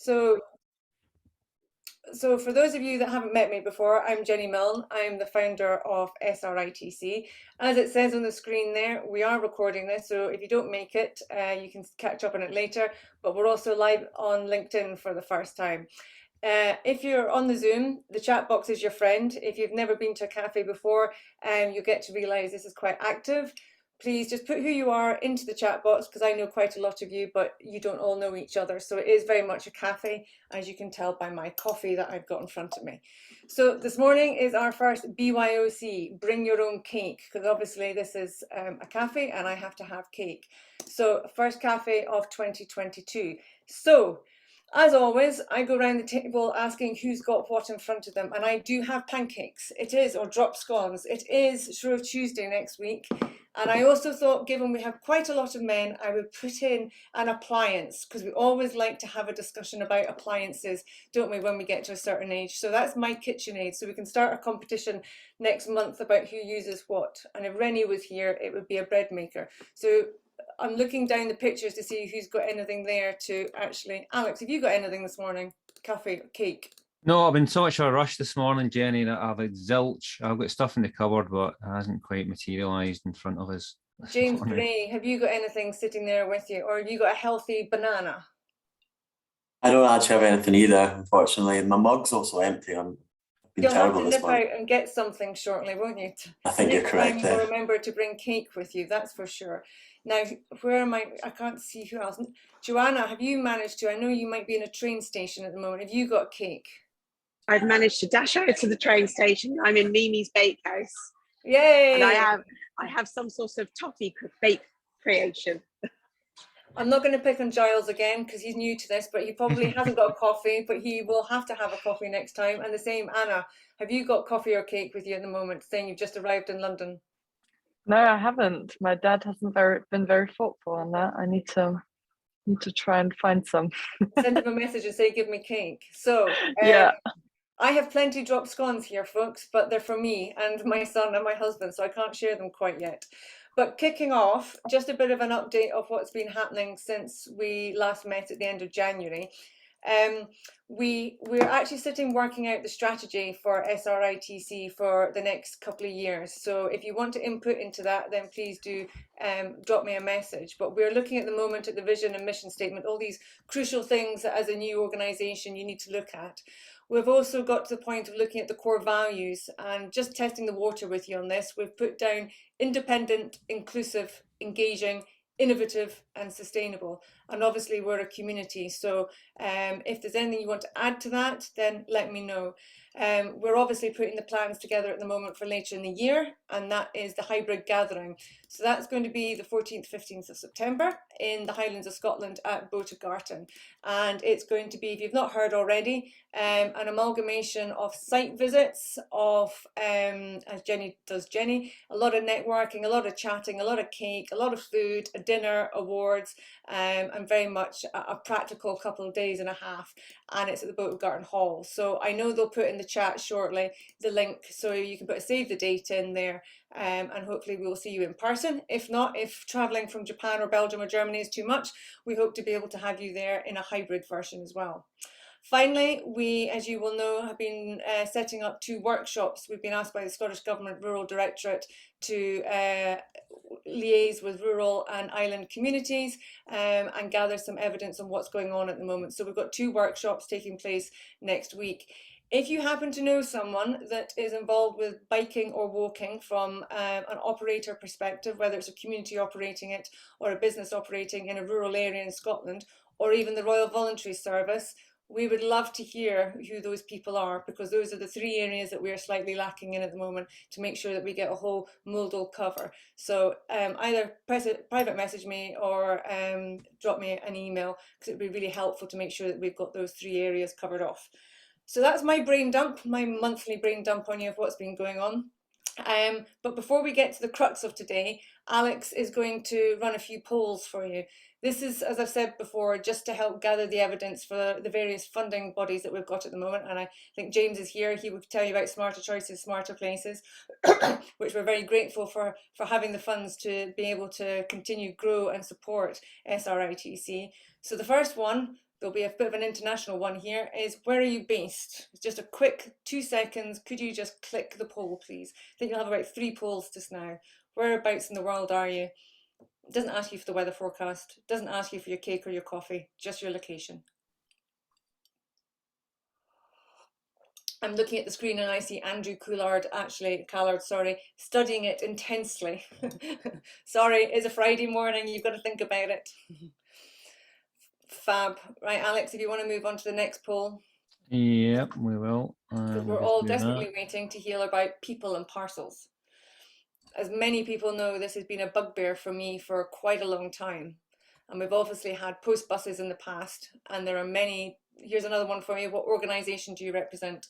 So for those of you that haven't met me before, I'm Jenny Milne. I'm the founder of SRITC. As it says on the screen there, we are recording this, so if you don't make it, you can catch up on it later, but we're also live on LinkedIn for the first time. If you're on the Zoom, the chat box is your friend. If you've never been to a cafe before, you get to realize this is quite active. Please just put who you are into the chat box, because I know quite a lot of you, but you don't all know each other. So it is very much a cafe, as you can tell by my coffee that I've got in front of me. So this morning is our first BYOC, bring your own cake, because obviously this is a cafe and I have to have cake. So first cafe of 2022. So as always, I go around the table asking who's got what in front of them, and I do have pancakes. It is, or drop scones. It is Shrove Tuesday next week. And I also thought, given we have quite a lot of men, I would put in an appliance, because we always like to have a discussion about appliances, don't we, when we get to a certain age. So that's my KitchenAid. So we can start a competition next month about who uses what. And if Rennie was here, it would be a bread maker. So I'm looking down the pictures to see who's got anything there to actually. Alex, have you got anything this morning? Coffee, cake? No, I've been so much of a rush this morning, Jenny, that I've had zilch. I've got stuff in the cupboard, but it hasn't quite materialised in front of us. James Gray, have you got anything sitting there with you, or have you got a healthy banana? I don't actually have anything either, unfortunately. My mug's also empty. You'll have to nip out and get something shortly, won't you? I think you're correct there. You'll remember to bring cake with you, that's for sure. Now, where am I? I can't see who else. Joanna, have you managed to? I know you might be in a train station at the moment. Have you got cake? I've managed to dash over to the train station. I'm in Mimi's Bakehouse. Yay! And I have some sort of toffee bake creation. I'm not going to pick on Giles again because he's new to this, but he probably hasn't got a coffee, but he will have to have a coffee next time. And the same, Anna, have you got coffee or cake with you at the moment, saying you've just arrived in London? No, I haven't. My dad hasn't been very thoughtful on that. I need to try and find some. Send him a message and say, give me cake. So yeah. I have plenty drop scones here, folks, but they're for me and my son and my husband, so I can't share them quite yet. But kicking off, just a bit of an update of what's been happening since we last met at the end of January. We're actually sitting working out the strategy for SRITC for the next couple of years. So if you want to input into that, then please do drop me a message. But we're looking at the moment at the vision and mission statement, all these crucial things that as a new organisation you need to look at. We've also got to the point of looking at the core values and just testing the water with you on this. We've put down independent, inclusive, engaging, innovative and sustainable. And obviously we're a community, so if there's anything you want to add to that, then let me know. We're obviously putting the plans together at the moment for later in the year, and that is the hybrid gathering. So that's going to be the 14th, 15th of September in the Highlands of Scotland at Botegarten. And it's going to be, if you've not heard already, an amalgamation of site visits, of, as Jenny does Jenny, a lot of networking, a lot of chatting, a lot of cake, a lot of food, a dinner, awards, and very much a practical couple of days and a half. And it's at the Botegarten Hall. So I know they'll put in the chat shortly the link, so you can put a save the date in there, and hopefully we will see you in person. If not, if traveling from Japan or Belgium or Germany is too much, we hope to be able to have you there in a hybrid version as well. Finally, we, as you will know, have been setting up 2 workshops. We've been asked by the Scottish Government Rural Directorate to liaise with rural and island communities and gather some evidence on what's going on at the moment. So we've got 2 workshops taking place next week. If you happen to know someone that is involved with biking or walking from an operator perspective, whether it's a community operating it or a business operating in a rural area in Scotland, or even the Royal Voluntary Service, we would love to hear who those people are, because those are the 3 areas that we are slightly lacking in at the moment to make sure that we get a whole modal cover. So either private message me or drop me an email, because it would be really helpful to make sure that we've got those 3 areas covered off. So that's my brain dump, my monthly brain dump on you of what's been going on. But before we get to the crux of today, Alex is going to run a few polls for you. This is, as I've said before, just to help gather the evidence for the various funding bodies that we've got at the moment. And I think James is here. He would tell you about Smarter Choices, Smarter Places, which we're very grateful for having the funds to be able to continue, grow and support SRITC. So the first one, there'll be a bit of an international one here, is where are you based? Just a quick 2 seconds. Could you just click the poll, please? I think you'll have about 3 polls just now. Whereabouts in the world are you? It doesn't ask you for the weather forecast. It doesn't ask you for your cake or your coffee, just your location. I'm looking at the screen and I see Andrew Callard, sorry, studying it intensely. Sorry, it's a Friday morning, you've got to think about it. Fab. Right, Alex, if you want to move on to the next poll. Yep, we will. Because We'll we're just all do desperately that. waiting to hear about people and parcels. As many people know, this has been a bugbear for me for quite a long time. And we've obviously had post buses in the past, and there are many. Here's another one for you. What organisation do you represent?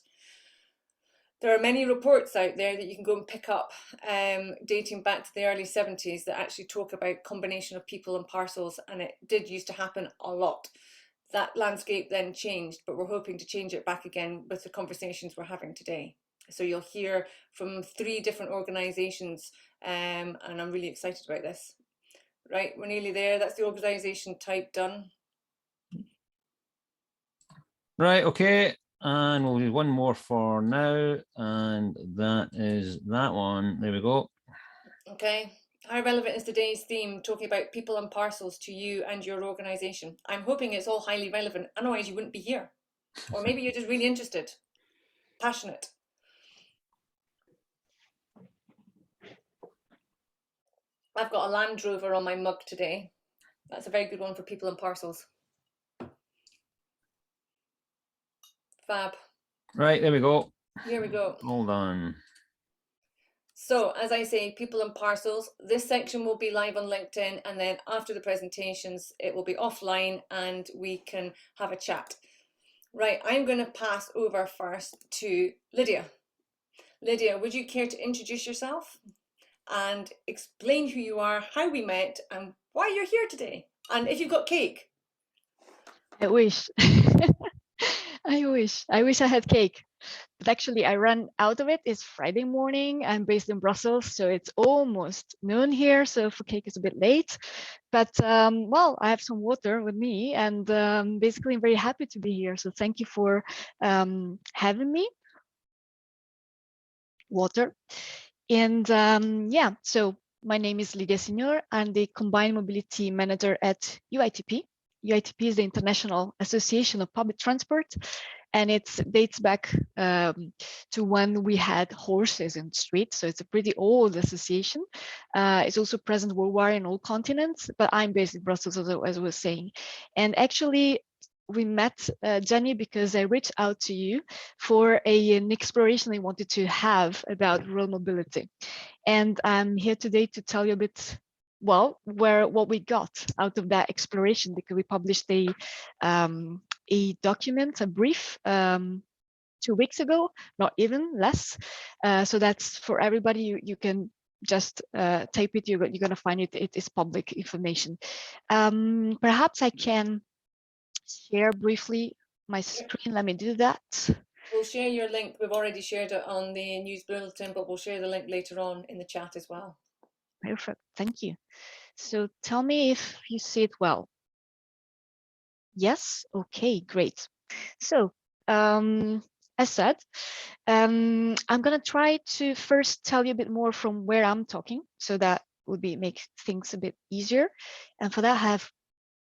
There are many reports out there that you can go and pick up, dating back to the early 70s, that actually talk about combination of people and parcels, and it did used to happen a lot. That landscape then changed, but we're hoping to change it back again with the conversations we're having today. So you'll hear from 3 different organisations, and I'm really excited about this. Right, we're nearly there. That's the organisation type done. Right, okay. And we'll do one more for now, and that is that one. There we go. Okay. How relevant is today's theme, talking about people and parcels, to you and your organisation? I'm hoping it's all highly relevant, otherwise you wouldn't be here. Or maybe you're just really interested, passionate. I've got a Land Rover on my mug today. That's a very good one for people and parcels. Fab. Right, there we go. Here we go. All done. So, as I say, people and parcels, this section will be live on LinkedIn, and then after the presentations, it will be offline and we can have a chat. Right, I'm going to pass over first to Lydia. Lydia, would you care to introduce yourself and explain who you are, how we met, and why you're here today? And if you've got cake. I wish. I wish I had cake. But actually, I ran out of it. It's Friday morning. I'm based in Brussels, so it's almost noon here. So for cake, it's a bit late. But well, I have some water with me, and basically, I'm very happy to be here. So thank you for having me. Water. And yeah, so my name is Lydia Signor. I'm the Combined Mobility Manager at UITP. UITP is the International Association of Public Transport, and it dates back to when we had horses in the street. So it's a pretty old association. It's also present worldwide in all continents, but I'm based in Brussels, as I was saying. And actually, we met, Jenny, because I reached out to you for an exploration I wanted to have about rural mobility. And I'm here today to tell you a bit, well, what we got out of that exploration, because we published a document, a brief, 2 weeks ago, not even less. So that's for everybody. You can just type it. You're going to find it. It is public information. Perhaps I can share briefly my screen. Let me do that. We'll share your link. We've already shared it on the news bulletin, but we'll share the link later on in the chat as well. Perfect. Thank you. So tell me if you see it well. Yes. Okay, great. So as said, I'm going to try to first tell you a bit more from where I'm talking, so that would make things a bit easier. And for that, I have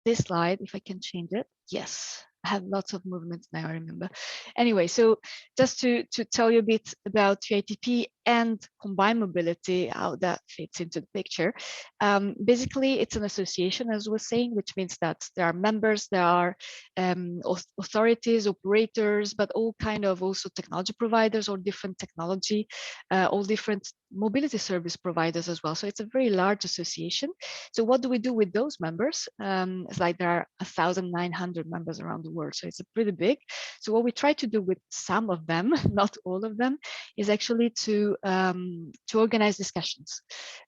this slide, if I can change it. Yes, I have lots of movements now, I remember. Anyway, so just to tell you a bit about UITP and combined mobility, how that fits into the picture. Basically, it's an association, as I was saying, which means that there are members, there are authorities, operators, but all kind of also technology providers or different technology, all different mobility service providers as well. So it's a very large association. So what do we do with those members? It's like there are 1,900 members around the world. So it's pretty big. So what we try to do with some of them, not all of them, is actually to organize discussions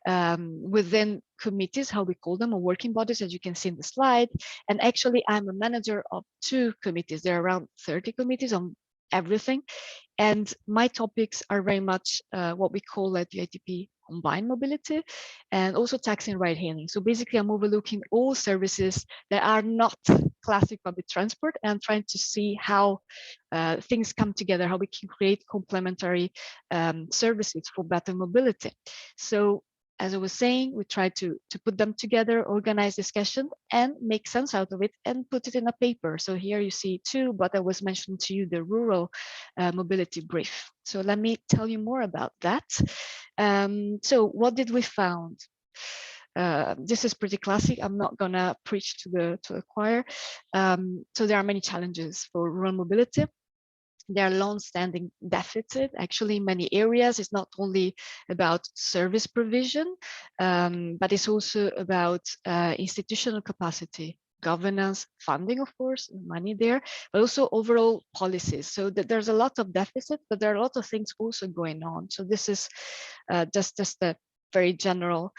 within committees, how we call them, or working bodies, as you can see in the slide. And actually, I'm a manager of 2 committees. There are around 30 committees on everything. And my topics are very much what we call at UITP combined mobility, and also taxi and ride hailing. So basically, I'm overlooking all services that are not classic public transport and trying to see how things come together, how we can create complementary services for better mobility. So as I was saying, we try to put them together, organize discussion, and make sense out of it and put it in a paper. So here you see two, but I was mentioning to you the rural mobility brief. So let me tell you more about that. So what did we found? This is pretty classic. I'm not gonna preach to the choir. So there are many challenges for rural mobility. There are long-standing deficits. Actually, in many areas, it's not only about service provision, but it's also about institutional capacity, governance, funding, of course, money there, but also overall policies. So that there's a lot of deficit, but there are a lot of things also going on. So this is just a very general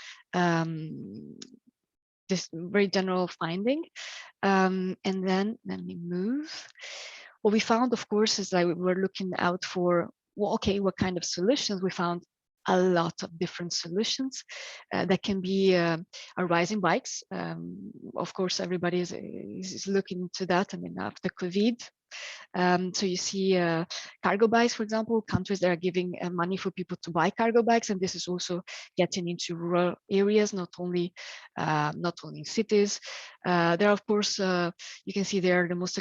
this very general finding. And then let me move. What we found, of course, is that we were looking out for, well, okay, what kind of solutions? We found a lot of different solutions that can be rising bikes. Of course, everybody is looking into that. I mean, after COVID. So you see cargo bikes, for example, countries that are giving money for people to buy cargo bikes, and this is also getting into rural areas, not only in cities. There are, of course, you can see there the most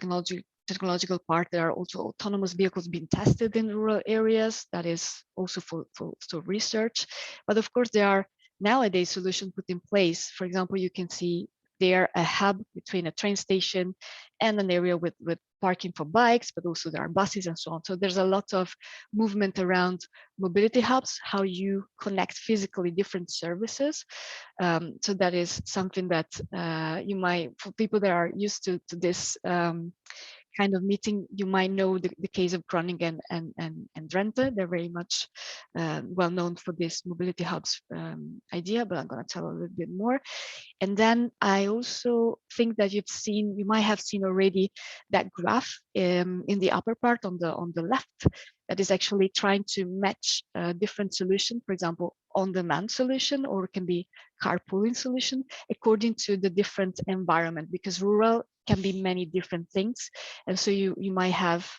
technological part. There are also autonomous vehicles being tested in rural areas. That is also for research. But of course, there are nowadays solutions put in place. For example, you can see there a hub between a train station and an area with parking for bikes, but also there are buses and so on. So there's a lot of movement around mobility hubs, how you connect physically different services. So that is something that you might, for people that are used to this kind of meeting, you might know the case of Groningen and Drenthe. They're very much well known for this mobility hubs idea, but I'm going to tell a little bit more. And then I also think that you might have seen already that graph in the upper part on the left that is actually trying to match different solutions, for example, on-demand solution, or it can be carpooling solution according to the different environment, because rural can be many different things. And so you might have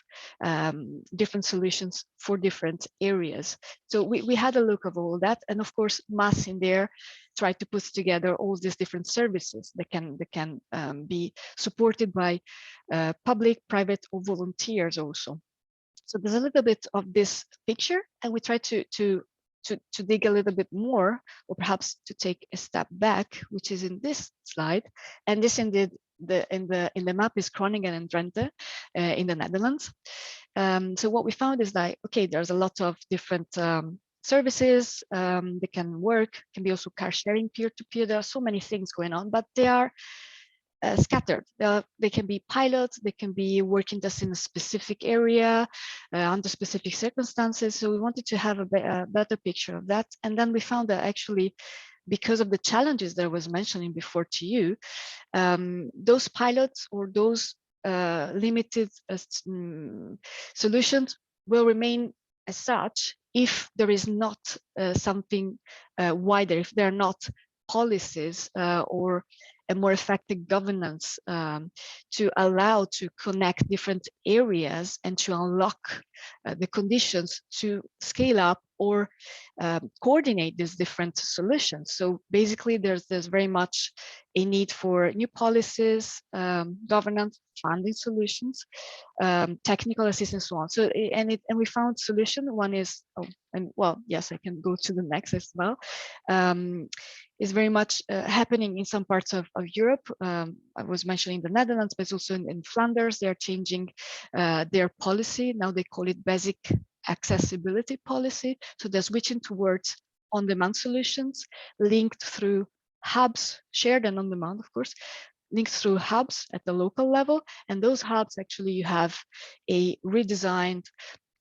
different solutions for different areas. So we had a look of all that. And of course, MAS in there tried to put together all these different services that can be supported by public, private, or volunteers also. So there's a little bit of this picture, and we try to dig a little bit more, or perhaps to take a step back, which is in this slide. And this indeed in the map is Groningen and Drenthe in the Netherlands. So what we found is that, okay, there's a lot of different services that can work, can be also car sharing, peer-to-peer. There are so many things going on, but they are scattered. They can be pilots, they can be working just in a specific area under specific circumstances. So we wanted to have a better picture of that. And then we found that actually, because of the challenges that I was mentioning before to you, those pilots or those limited solutions will remain as such if there is not something wider, if there are not policies or a more effective governance to allow to connect different areas and to unlock the conditions to scale up or coordinate these different solutions. So basically, there's very much a need for new policies, governance, funding solutions, technical assistance, so on. So and we found solution. One is, and well, yes, I can go to the next as well. Is very much happening in some parts of Europe. I was mentioning the Netherlands, but it's also in Flanders. They're changing their policy. Now they call it basic accessibility policy. So they're switching towards on-demand solutions linked through hubs, shared and on-demand, of course, linked through hubs at the local level. And those hubs, actually, you have a redesigned,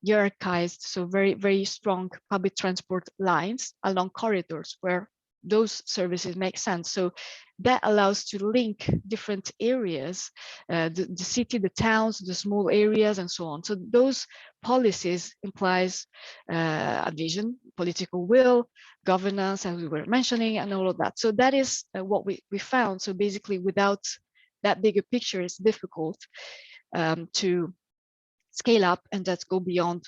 hierarchized, so very, very strong public transport lines along corridors where those services make sense. So that allows to link different areas, the city, the towns, the small areas, and so on. So those policies implies a vision, political will, governance, as we were mentioning, and all of that. So that is what we found. So basically, without that bigger picture is difficult to scale up and just go beyond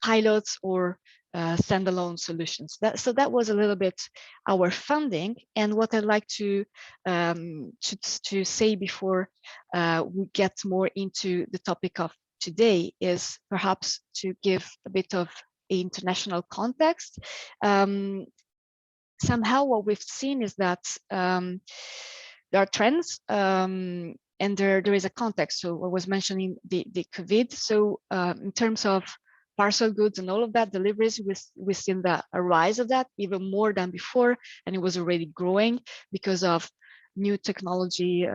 pilots or standalone solutions. So that was a little bit our funding. And what I'd like to say before we get more into the topic of today is perhaps to give a bit of international context. Somehow what we've seen is that there are trends and there is a context. So I was mentioning the COVID. So in terms of parcel goods and all of that, deliveries, we've seen a rise of that even more than before, and it was already growing because of new technology,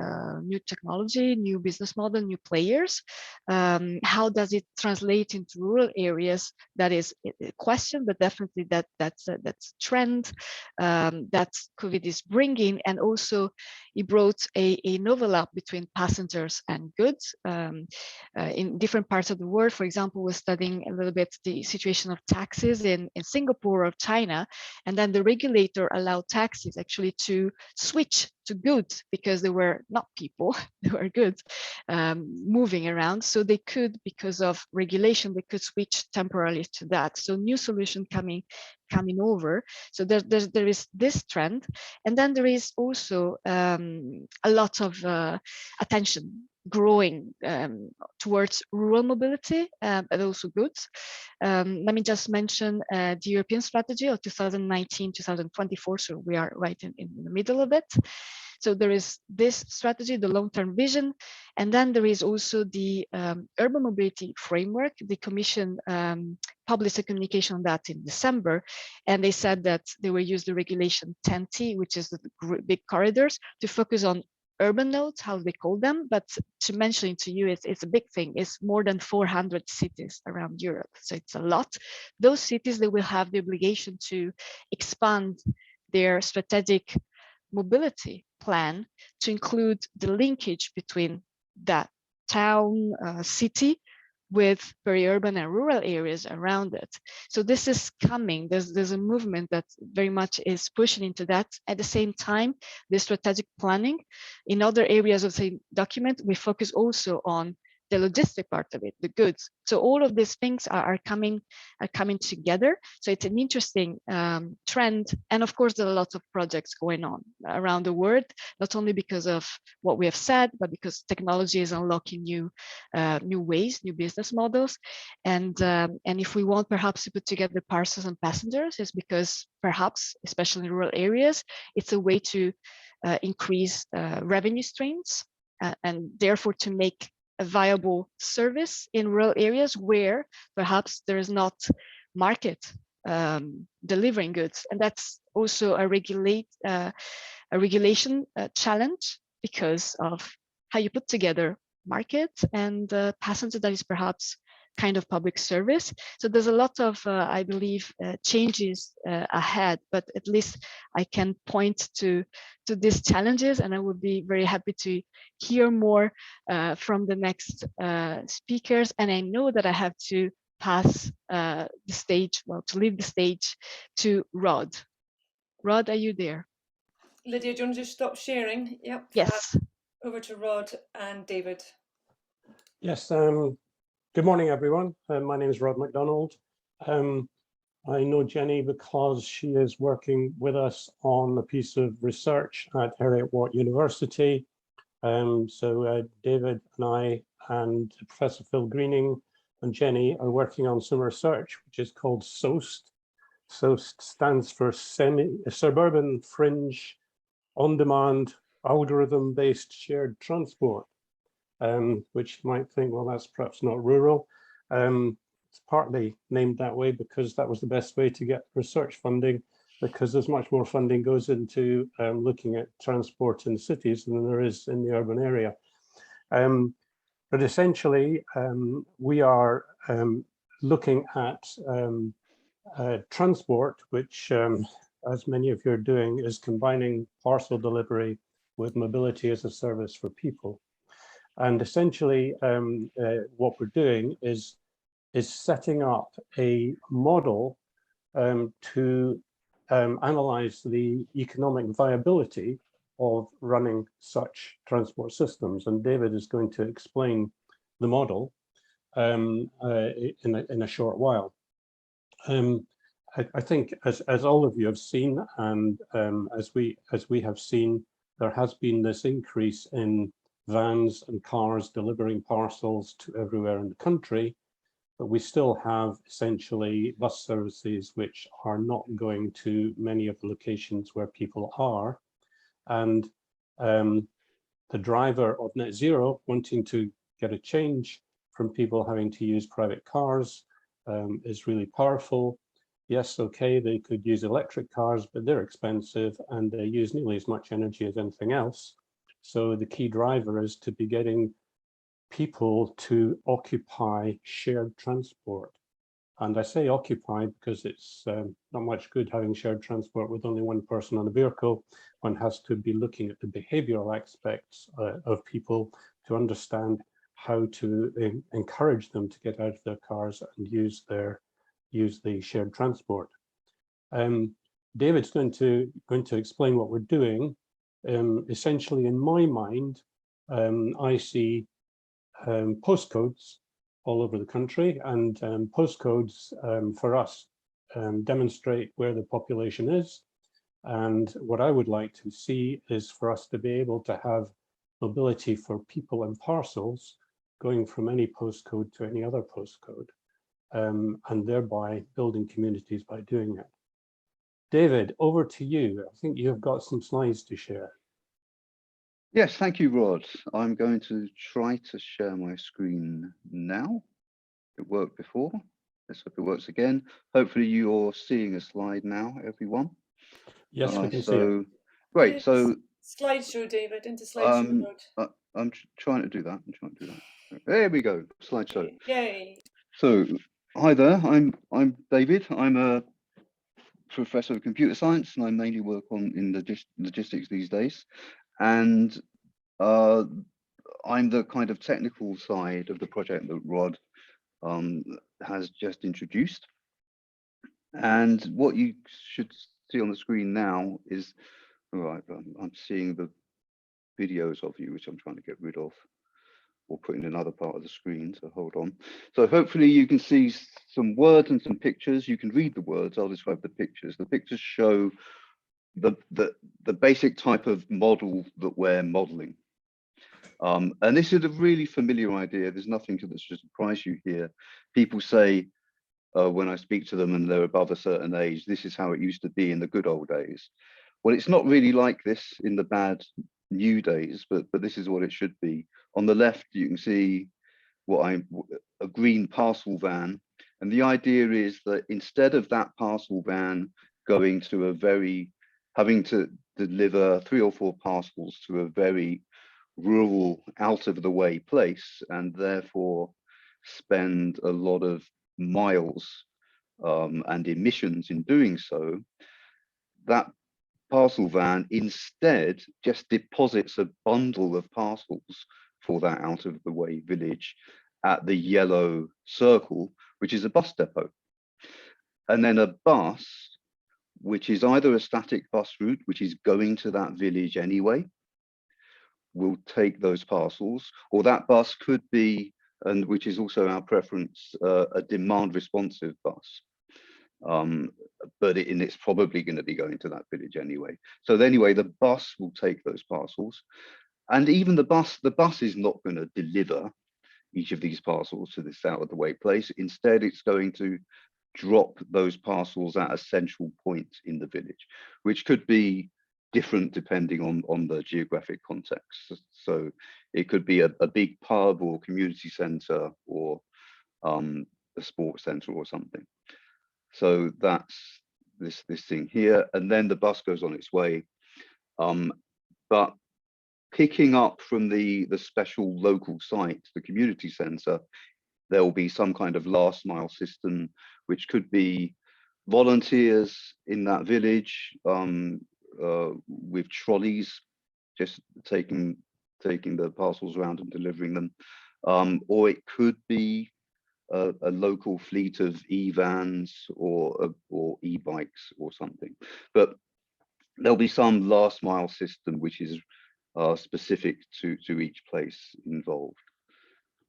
new business model, new players. How does it translate into rural areas? That is a question, but definitely that's a trend that COVID is bringing, and also it brought an overlap between passengers and goods in different parts of the world. For example, we're studying a little bit the situation of taxis in Singapore or China, and then the regulator allowed taxis actually to switch to goods because they were not people, they were goods moving around. So they could, because of regulation, they could switch temporarily to that. So new solution coming over. So there is this trend, and then there is also a lot of attention growing towards rural mobility, but also goods. Let me just mention the European strategy of 2019-2024. So we are right in the middle of it. So there is this strategy, the long-term vision, and then there is also the urban mobility framework. The Commission published a communication on that in December, and they said that they will use the regulation 10T, which is the big corridors, to focus on urban nodes, how they call them. But to mention it to you, it's a big thing. It's more than 400 cities around Europe, so it's a lot. Those cities, they will have the obligation to expand their strategic mobility plan to include the linkage between that town, city, with peri-urban and rural areas around it. So this is coming. There's a movement that very much is pushing into that. At the same time, the strategic planning in other areas of the document, we focus also on the logistic part of it, the goods. So all of these things are coming together. So it's an interesting trend. And of course, there are lots of projects going on around the world, not only because of what we have said, but because technology is unlocking new ways, new business models. And if we want perhaps to put together Parcels and Passengers, is because perhaps, especially in rural areas, it's a way to increase revenue streams and therefore to make a viable service in rural areas where perhaps there is not market delivering goods. And that's also a regulation challenge because of how you put together market and passenger that is perhaps kind of public service. So there's a lot of, I believe, changes ahead, but at least I can point to these challenges, and I would be very happy to hear more from the next speakers. And I know that I have to pass the stage, to leave the stage to Rod. Rod, are you there? Lydia, do you want to just stop sharing? Yep. Yes. Over to Rod and David. Yes. Good morning, everyone. My name is Rod Mcdonald. I know Jenny because she is working with us on a piece of research at Heriot-Watt University. So David and I and Professor Phil Greening and Jenny are working on some research which is called SOAST. SOAST stands for Suburban Fringe On-Demand Algorithm-Based Shared Transport. Which you might think, well, that's perhaps not rural. It's partly named that way because that was the best way to get research funding, because there's much more funding goes into looking at transport in cities than there is in the urban area. But essentially, we are looking at transport, which, as many of you are doing, is combining parcel delivery with mobility as a service for people. And essentially, what we're doing is setting up a model to analyze the economic viability of running such transport systems. And David is going to explain the model in a short while. I think as all of you have seen, and as we have seen, there has been this increase in vans and cars delivering parcels to everywhere in the country, but we still have essentially bus services which are not going to many of the locations where people are. And the driver of net zero wanting to get a change from people having to use private cars is really powerful. Yes, okay, they could use electric cars, but they're expensive and they use nearly as much energy as anything else. So the key driver is to be getting people to occupy shared transport. And I say occupy because it's not much good having shared transport with only one person on a vehicle. One has to be looking at the behavioral aspects of people to understand how to encourage them to get out of their cars and use the shared transport. David's going to explain what we're doing. Essentially, in my mind, I see postcodes all over the country, and postcodes for us demonstrate where the population is. And what I would like to see is for us to be able to have mobility for people and parcels going from any postcode to any other postcode, and thereby building communities by doing it. David, over to you. I think you've got some slides to share. Yes, thank you, Rod. I'm going to try to share my screen now. It worked before. Let's hope it works again. Hopefully you're seeing a slide now, everyone. Yes, we can see it. Great. So slideshow, David, into slideshow mode. I'm trying to do that. There we go. Slideshow. Yay. So hi there. I'm David. I'm a professor of computer science, and I mainly work in logistics these days. And I'm the kind of technical side of the project that Rod has just introduced. And what you should see on the screen now is, all right, I'm seeing the videos of you, which I'm trying to get rid of or put in another part of the screen, so hold on. So hopefully you can see some words and some pictures. You can read the words, I'll describe the pictures. The pictures show the basic type of model that we're modeling. And this is a really familiar idea. There's nothing that should surprise you here. People say, when I speak to them and they're above a certain age, this is how it used to be in the good old days. Well, it's not really like this in the bad new days, but this is what it should be. On the left, you can see a green parcel van. And the idea is that instead of that parcel van going to having to deliver 3 or 4 parcels to a very rural, out of the way place, and therefore spend a lot of miles and emissions in doing so, that parcel van instead just deposits a bundle of parcels for that out of the way village at the yellow circle, which is a bus depot. And then a bus, which is either a static bus route, which is going to that village anyway, will take those parcels, or that bus could be, and which is also our preference, a demand responsive bus. But it's probably going to be going to that village anyway. So anyway, the bus will take those parcels, and even the bus is not going to deliver each of these parcels to this out of the way place. Instead, it's going to drop those parcels at a central point in the village, which could be different depending on the geographic context. So it could be a big pub or community center or a sports center or something. So that's this thing here, and then the bus goes on its way. But picking up from the special local site, the community center, there will be some kind of last mile system, which could be volunteers in that village with trolleys, just taking the parcels around and delivering them, or it could be a local fleet of e-vans or e-bikes or something. But there'll be some last mile system which is specific to each place involved.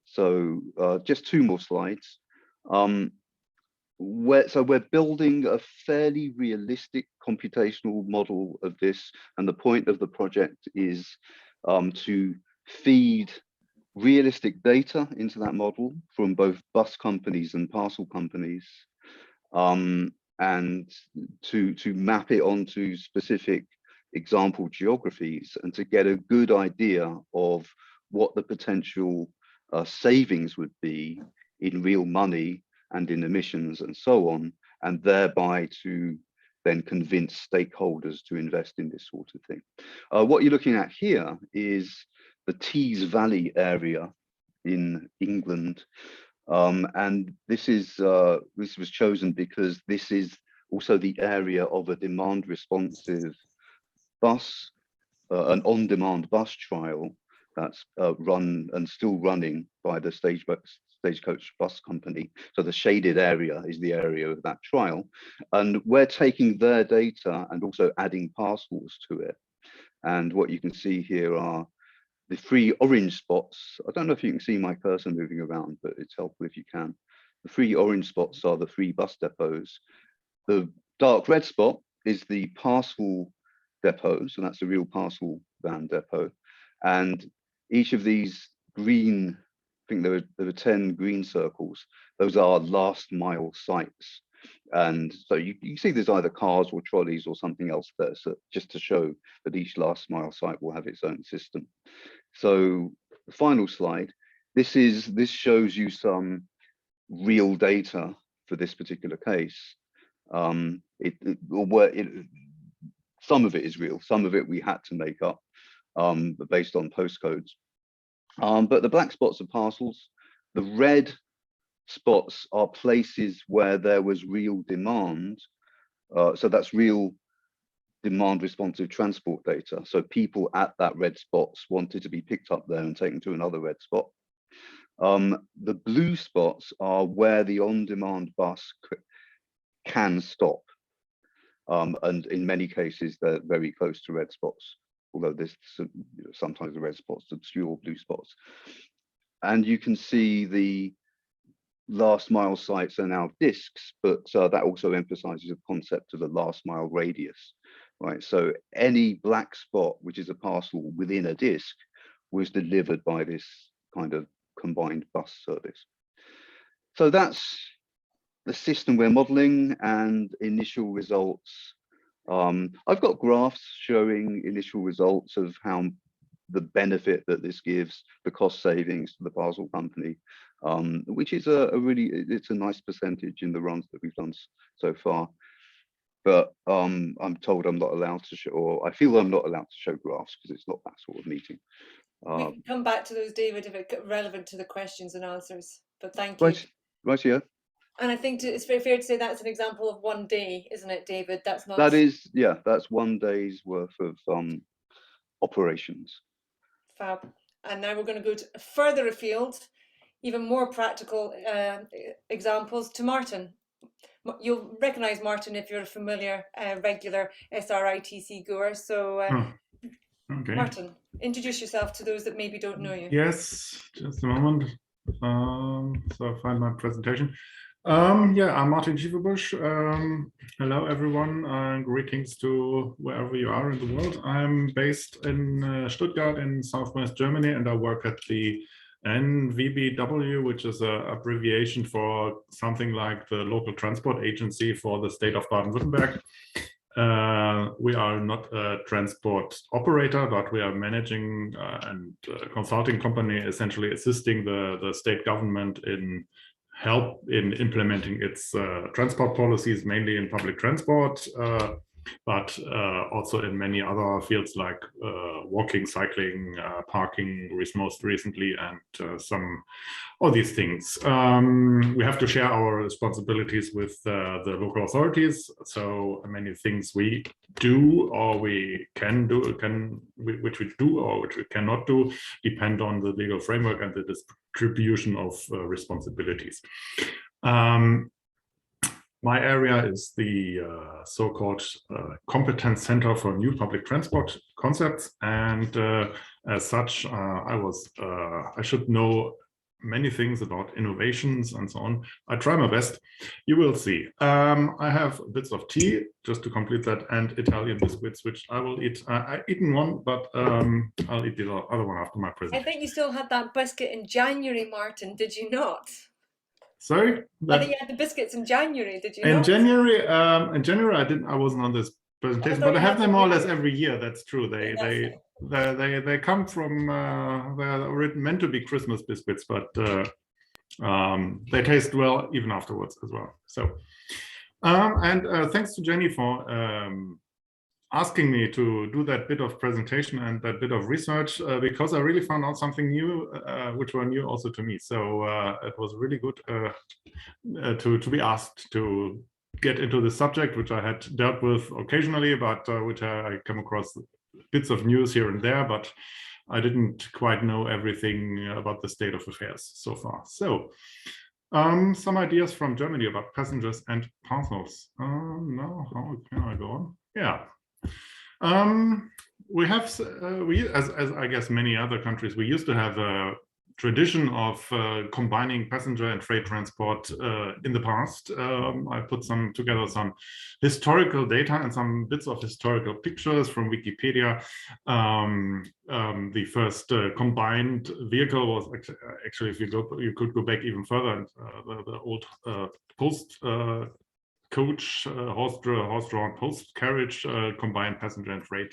So just 2 more slides. So we're building a fairly realistic computational model of this, and the point of the project is to feed realistic data into that model from both bus companies and parcel companies, and to map it onto specific example geographies and to get a good idea of what the potential savings would be in real money and in emissions and so on, and thereby to then convince stakeholders to invest in this sort of thing. What you're looking at here is the Tees Valley area in England, and this was chosen because this is also the area of a demand responsive bus, an on-demand bus trial that's run and still running by the Stagecoach Bus Company. So the shaded area is the area of that trial, and we're taking their data and also adding parcels to it. And what you can see here are the 3 orange spots. I don't know if you can see my cursor moving around, but it's helpful if you can. The 3 orange spots are the 3 bus depots. The dark red spot is the parcel depot, so that's a real parcel van depot. And each of these green, I think there were 10 green circles, those are last mile sites. And so you see there's either cars or trolleys or something else there, so just to show that each last mile site will have its own system. So the final slide, this shows you some real data for this particular case. Some of it is real, some of it we had to make up, based on postcodes. But the black spots are parcels. The red spots are places where there was real demand. So that's real demand responsive transport data. So people at that red spots wanted to be picked up there and taken to another red spot. The blue spots are where the on-demand bus can stop. And in many cases, they're very close to red spots, although there's sometimes the red spots obscure blue spots. And you can see the last mile sites are now discs, but that also emphasizes the concept of the last mile radius, right? So any black spot, which is a parcel within a disc, was delivered by this kind of combined bus service. So that's the system we're modeling and initial results. I've got graphs showing initial results of how the benefit that this gives, the cost savings to the parcel company, which is it's a nice percentage in the runs that we've done so far. But I'm told I'm not allowed to show, or I feel I'm not allowed to show graphs because it's not that sort of meeting. We can come back to those, David, if it's relevant to the questions and answers. But thank you. Right here. And I think it's very fair to say that's an example of one day, isn't it, David? That's not. That is, yeah, that's 1 day's worth of operations. Fab. And now we're going to go further afield, even more practical examples, to Martin. You'll recognise Martin if you're a familiar, regular SRITC goer. So, okay. Martin, introduce yourself to those that maybe don't know you. Yes, just a moment. So I find my presentation. Yeah, I'm Martin Schieferbusch. Hello, everyone. Greetings to wherever you are in the world. I'm based in Stuttgart in southwest Germany, and I work at the NVBW, which is an abbreviation for something like the local transport agency for the state of Baden-Württemberg. We are not a transport operator, but we are managing and consulting company, essentially assisting the state government in help in implementing its transport policies, mainly in public transport, but also in many other fields like walking, cycling, parking, most recently, and all these things. We have to share our responsibilities with the local authorities. So many things we do or we can do, which we do or which we cannot do, depend on the legal framework and the distribution of responsibilities. My area is the so-called Competence Center for New Public Transport Concepts, and as such, I should know many things about innovations and so on. I try my best. You will see. I have bits of tea just to complete that, and Italian biscuits, which I will eat. I've eaten one, but I'll eat the other one after my I presentation. think you still had that biscuit in January, Martin, did you not? Sorry? I think you had the biscuits in January, did you In not? January, I wasn't on this presentation, thought but you I have had them them more or less every every year. That's true. They come from they're meant to be Christmas biscuits, but they taste well even afterwards as well. So, thanks to Jenny for asking me to do that bit of presentation and that bit of research, because I really found out something new, which were new also to me. So it was really good to be asked to get into the subject, which I had dealt with occasionally, but which I come across bits of news here and there, but I didn't quite know everything about the state of affairs so far. So some ideas from Germany about passengers and parcels. Now, how can I go on? Yeah. We have, as I guess many other countries, we used to have a tradition of combining passenger and freight transport in the past. I put together some historical data and some bits of historical pictures from Wikipedia. The first combined vehicle was actually, if you could go back even further, and the old post coach, horse-drawn post carriage, combined passenger and freight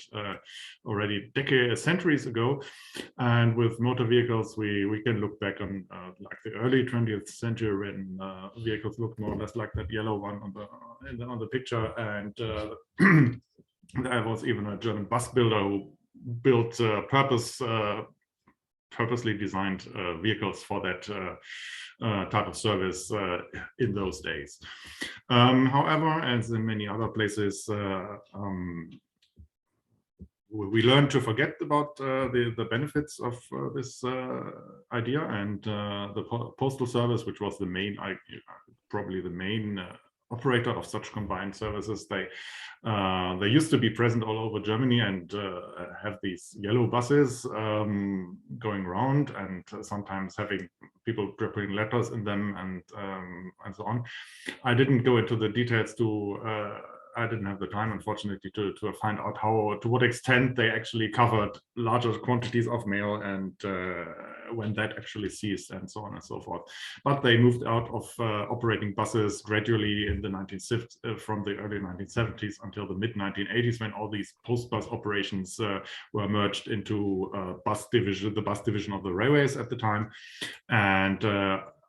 already centuries ago. And with motor vehicles, we can look back on like the early 20th century when vehicles looked more or less like that yellow one on the picture. And there was even a German bus builder who built purposely designed vehicles for that type of service in those days. However, as in many other places, we learned to forget about the benefits of this idea, and the postal service, which was the main, probably the main operator of such combined services, they used to be present all over Germany and have these yellow buses going around, and sometimes having people dropping letters in them and so on. I didn't go into the details I didn't have the time, unfortunately, to find out to what extent they actually covered larger quantities of mail and when that actually ceased and so on and so forth. But they moved out of operating buses gradually in the from the early 1970s until the mid 1980s, when all these post-bus operations were merged into the bus division of the railways at the time. And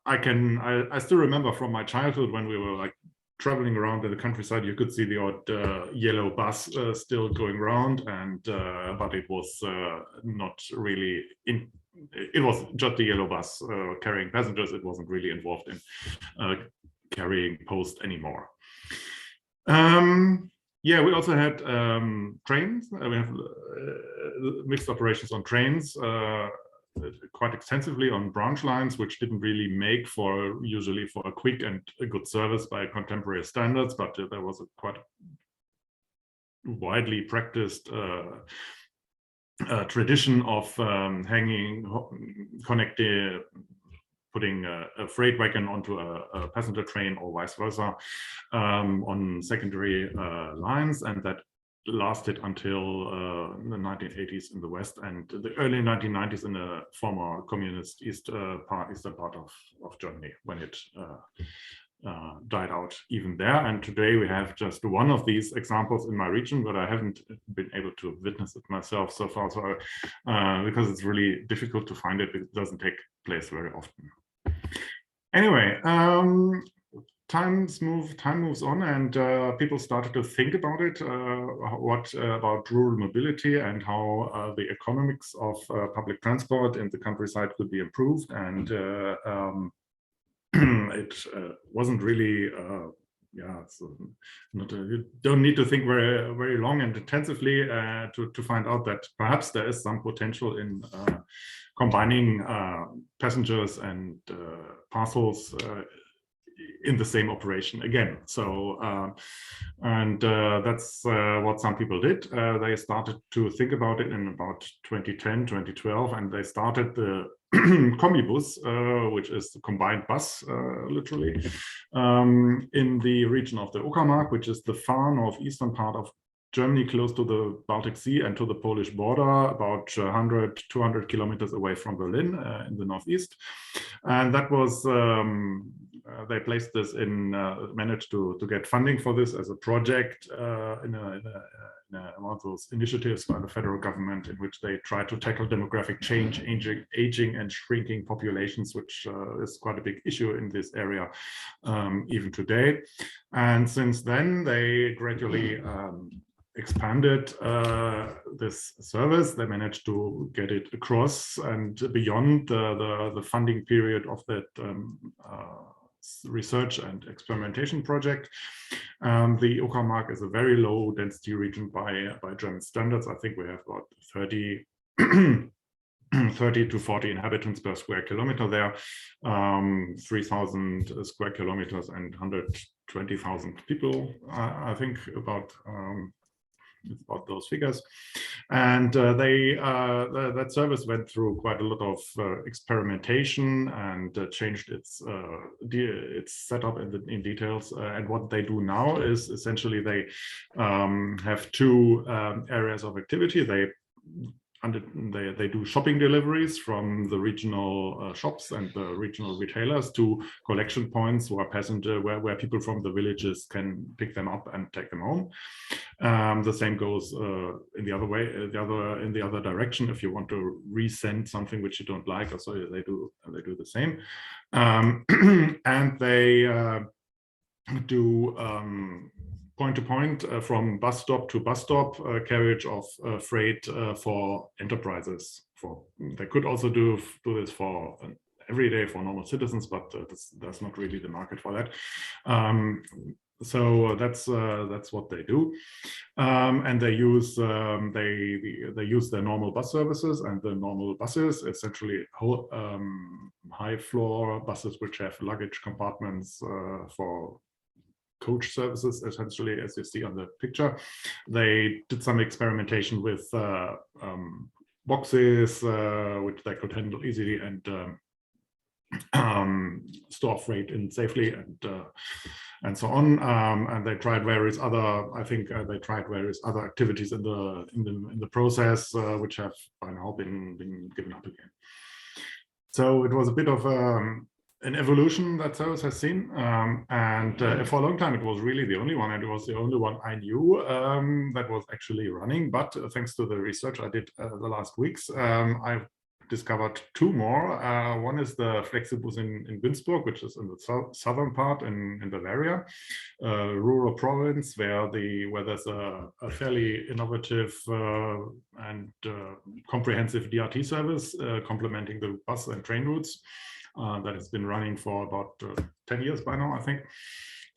I still remember from my childhood when we were like traveling around in the countryside, you could see the odd yellow bus still going around, and but it was not really it was just a yellow bus carrying passengers. It wasn't really involved in carrying post anymore. Yeah, we also had trains. We have mixed operations on trains. Quite extensively on branch lines, which didn't really make usually for a quick and a good service by contemporary standards, but there was a quite widely practiced tradition of putting a freight wagon onto a passenger train or vice versa on secondary lines, and that lasted until the 1980s in the West and the early 1990s in the former communist eastern part of Germany, when it died out even there. And today we have just one of these examples in my region, but I haven't been able to witness it myself so far, so because it's really difficult to find it. It doesn't take place very often. Anyway, time moves on, and people started to think about it, about rural mobility and how the economics of public transport in the countryside could be improved. And it wasn't really, you don't need to think very, very long and intensively to find out that perhaps there is some potential in combining passengers and parcels in the same operation again. So, that's what some people did. They started to think about it in about 2010, 2012, and they started the Kombibus, which is the combined bus, literally, in the region of the Uckermark, which is the far northeastern part of Germany, close to the Baltic Sea and to the Polish border, about 100, 200 kilometers away from Berlin in the northeast. And that was, they placed this in, managed to get funding for this as a project in one of those initiatives by the federal government, in which they try to tackle demographic change, aging and shrinking populations, which is quite a big issue in this area even today. And since then, they gradually expanded this service. They managed to get it across and beyond the funding period of that research and experimentation project. The Uckermark is a very low density region by German standards. I think we have about 30 to 40 inhabitants per square kilometer there, 3,000 square kilometers and 120,000 people, I think, about those figures. And that service went through quite a lot of experimentation and changed its setup in details. And what they do now is essentially they have two areas of activity. They do shopping deliveries from the regional shops and the regional retailers to collection points where people from the villages can pick them up and take them home. The same goes in the other way, in the other direction. If you want to resend something which you don't like, or so they do the same. And they do point to point, from bus stop to bus stop, carriage of freight for enterprises. They could also do this for every day for normal citizens, but that's not really the market for that. So that's what they do, and they use their normal bus services, and the normal buses, essentially high floor buses which have luggage compartments for coach services, essentially, as you see on the picture. They did some experimentation with boxes which they could handle easily and store freight in safely and so on. And they tried various other, I think they tried various other activities in the process, which have by now been given up again. So it was a bit of an evolution that service has seen, and for a long time it was really the only one, and it was the only one I knew that was actually running. But thanks to the research I did the last weeks, I've discovered two more. One is the Flexibus in Günzburg, which is in the southern part in Bavaria, rural province, where there's a fairly innovative and comprehensive DRT service complementing the bus and train routes. That has been running for about 10 years by now, I think.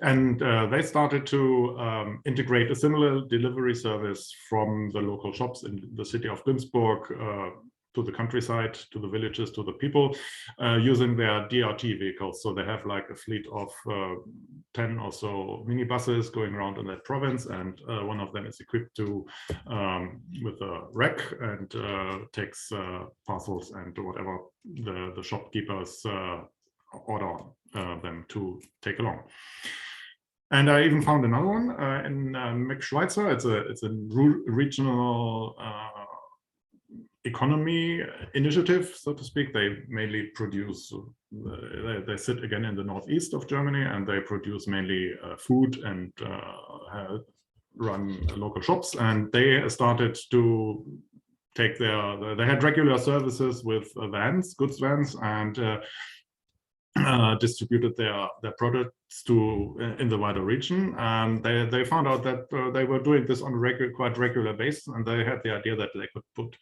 And they started to integrate a similar delivery service from the local shops in the city of Günzburg to the countryside, to the villages, to the people, using their DRT vehicles. So they have like a fleet of 10 or so minibuses going around in that province, and one of them is equipped with a rack and takes parcels and whatever the shopkeepers order them to take along. And I even found another one in Schweizer. It's a regional economy initiative, so to speak. They mainly produce, they sit again in the northeast of Germany, and they produce mainly food and run local shops. And they started to take they had regular services with vans, goods vans, and distributed their products in the wider region. They found out that they were doing this on a quite regular basis, and they had the idea that they could put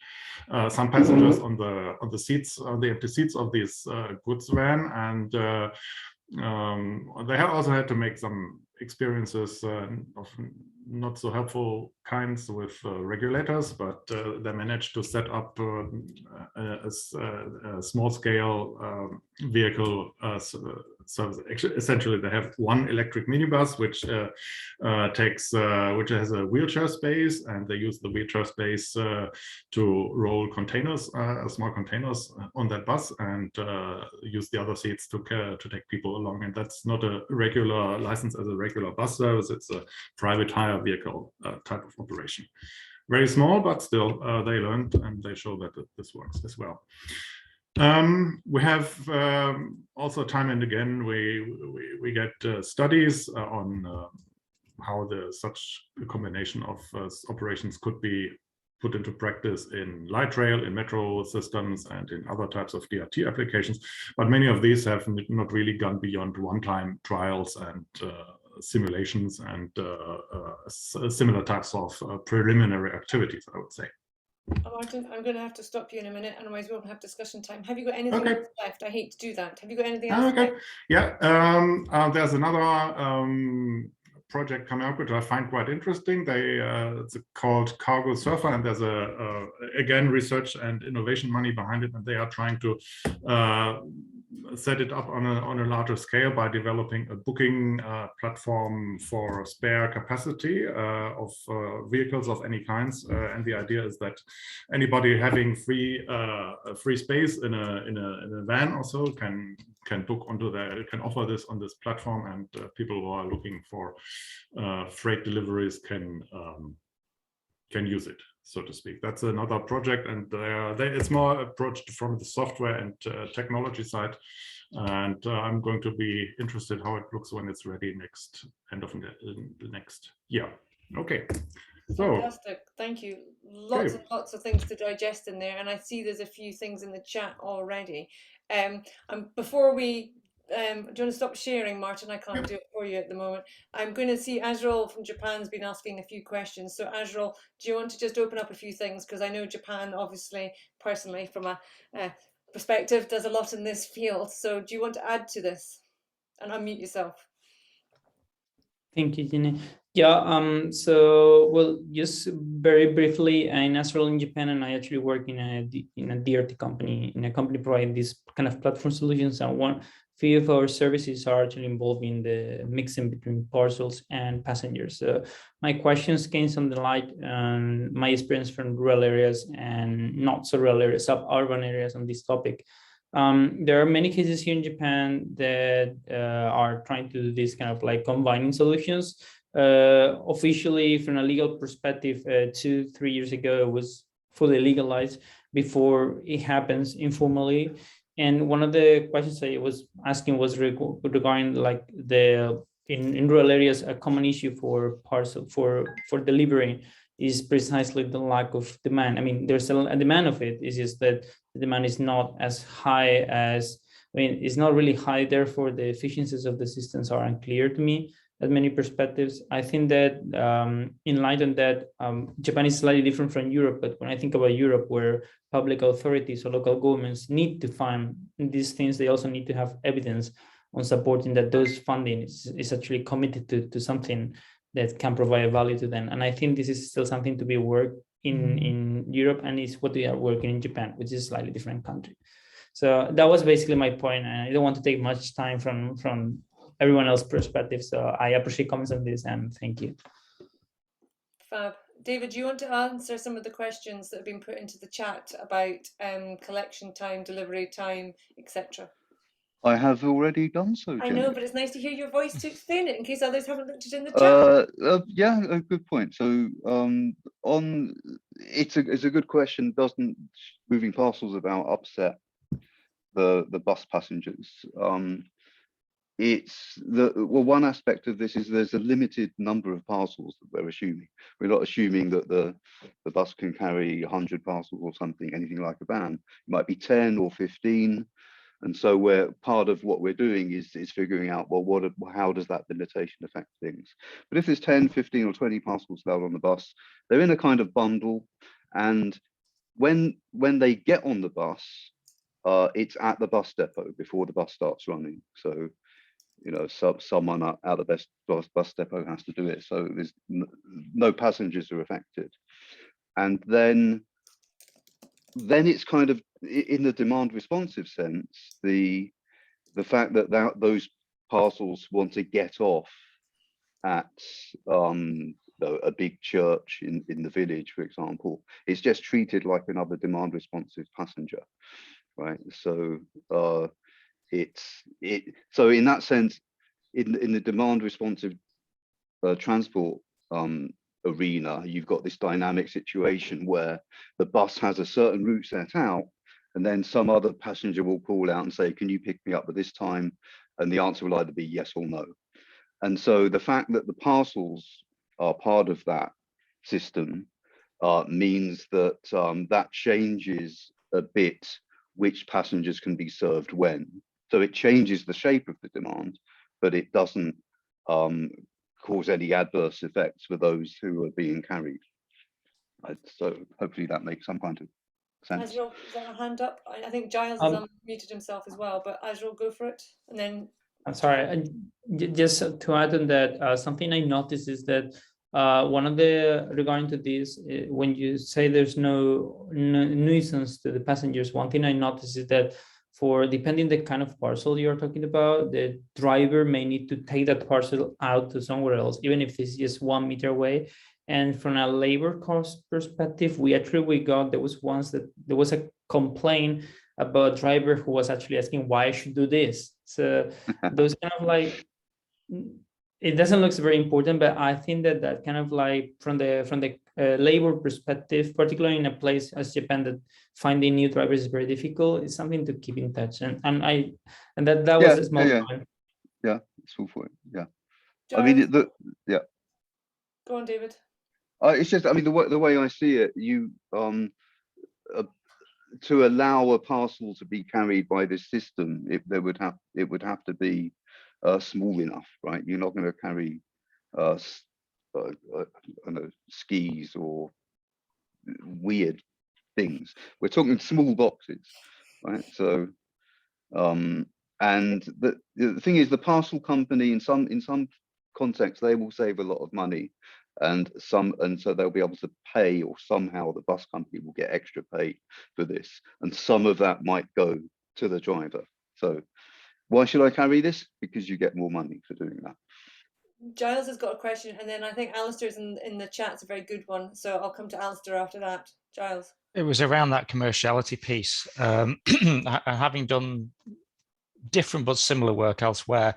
some passengers on the empty seats of this goods van, and they also had to make some experiences of not so helpful kinds with regulators, but they managed to set up a small-scale vehicle so essentially they have one electric minibus which which has a wheelchair space, and they use the wheelchair space to roll containers, small containers on that bus, and use the other seats to take people along. And that's not a regular license as a regular bus service. It's a private hire vehicle type of operation. Very small, but still they learned and they show that this works as well. We have also time and again we get studies on how such a combination of operations could be put into practice in light rail, in metro systems, and in other types of DRT applications. But many of these have not really gone beyond one-time trials and simulations and similar types of preliminary activities, I would say. Martin, I'm going to have to stop you in a minute, otherwise we won't have discussion time. Have you got anything Okay. else left? I hate to do that. Have you got anything else Okay. left? Yeah. There's another project coming up which I find quite interesting. It's called Cargo Surfer, and there's again research and innovation money behind it, and they are trying to set it up on a larger scale by developing a booking platform for spare capacity of vehicles of any kinds. And the idea is that anybody having free space in a van or so can book onto can offer this on this platform, and people who are looking for freight deliveries can use it, so to speak. That's another project, and it's more approached from the software and technology side. And I'm going to be interested how it looks when it's ready end of the next year. Okay. So, fantastic, thank you. Lots and lots of things to digest in there, and I see there's a few things in the chat already. Before we do you want to stop sharing, Martin? I can't do it for you at the moment. I'm going to see Azrael from Japan's been asking a few questions. So Azrael, do you want to just open up a few things? Because I know Japan, obviously, personally, from a perspective, does a lot in this field. So do you want to add to this? And unmute yourself. Thank you, Jenny. Yeah, so, well, just very briefly, in Azrael in Japan, and I actually work in a DRT company, in a company providing this kind of platform solutions, and few of our services are actually involved in the mixing between parcels and passengers. So my questions came from the light and my experience from rural areas and not so rural areas, suburban areas on this topic. There are many cases here in Japan that are trying to do this kind of like combining solutions. Officially, from a legal perspective, 2-3 years ago, it was fully legalized. Before it happens informally. And one of the questions I was asking was regarding like in rural areas, a common issue for parcel for delivering is precisely the lack of demand. I mean, there's a demand of it. It's just that the demand is not as high as, it's not really high. Therefore, the efficiencies of the systems are unclear to me at many perspectives. I think that in light of that, Japan is slightly different from Europe. But when I think about Europe, where public authorities or local governments need to fund these things, they also need to have evidence on supporting that those funding is actually committed to something that can provide value to them. And I think this is still something to be worked in Europe, and is what we are working in Japan, which is a slightly different country. So that was basically my point. And I don't want to take much time from everyone else's perspective. So I appreciate comments on this, and thank you. Fab. David, do you want to answer some of the questions that have been put into the chat about collection time, delivery time, etc.? I have already done so, I Jenny. know, but it's nice to hear your voice to explain it in case others haven't looked it in the chat. Yeah, a good point. So it's a good question. Doesn't moving parcels about upset the bus passengers? One aspect of this is there's a limited number of parcels that we're assuming. We're not assuming that the bus can carry 100 parcels or something, anything like a van. It might be 10 or 15. And so part of what we're doing is figuring out, well, how does that limitation affect things? But if there's 10, 15 or 20 parcels allowed on the bus, they're in a kind of bundle. And when they get on the bus, it's at the bus depot before the bus starts running. So, someone out of the bus depot has to do it. So there's no passengers are affected. And then it's kind of, in the demand responsive sense, the the fact that, those parcels want to get off at a big church in the village, for example, it's just treated like another demand responsive passenger, right? So so in that sense, in the demand responsive transport arena, you've got this dynamic situation where the bus has a certain route set out, and then some other passenger will call out and say, can you pick me up at this time? And the answer will either be yes or no. And so the fact that the parcels are part of that system means that that changes a bit which passengers can be served when. So it changes the shape of the demand, but it doesn't cause any adverse effects for those who are being carried. So hopefully that makes some kind of sense. Azrael, is that a hand up? I think Giles has unmuted himself as well, but Azrael, go for it. And then I'm sorry, just to add on that, something I noticed is that one of the, regarding to this, when you say there's no nuisance to the passengers, one thing I noticed is that for depending the kind of parcel you're talking about, the driver may need to take that parcel out to somewhere else, even if it's just 1 meter away. And from a labor cost perspective, there was once that there was a complaint about a driver who was actually asking why I should do this. So those kind of like, it doesn't look very important, but I think that kind of like from the labor perspective, particularly in a place as Japan that finding new drivers is very difficult, it's something to keep in touch. And that was a small point. Yeah, it's all for it. Yeah. Giles, I mean, yeah. Go on, David. It's just, I mean, the way I see it, you to allow a parcel to be carried by this system, it would have to be small enough, right? You're not going to carry I don't know, skis or weird things. We're talking small boxes, right? So and the thing is, the parcel company in some contexts, they will save a lot of money, and so they'll be able to pay, or somehow the bus company will get extra pay for this, and some of that might go to the driver. So why should I carry this? Because you get more money for doing that. Giles has got a question, and then I think Alistair's in the chat's a very good one. So I'll come to Alistair after that. Giles. It was around that commerciality piece. Having done different but similar work elsewhere,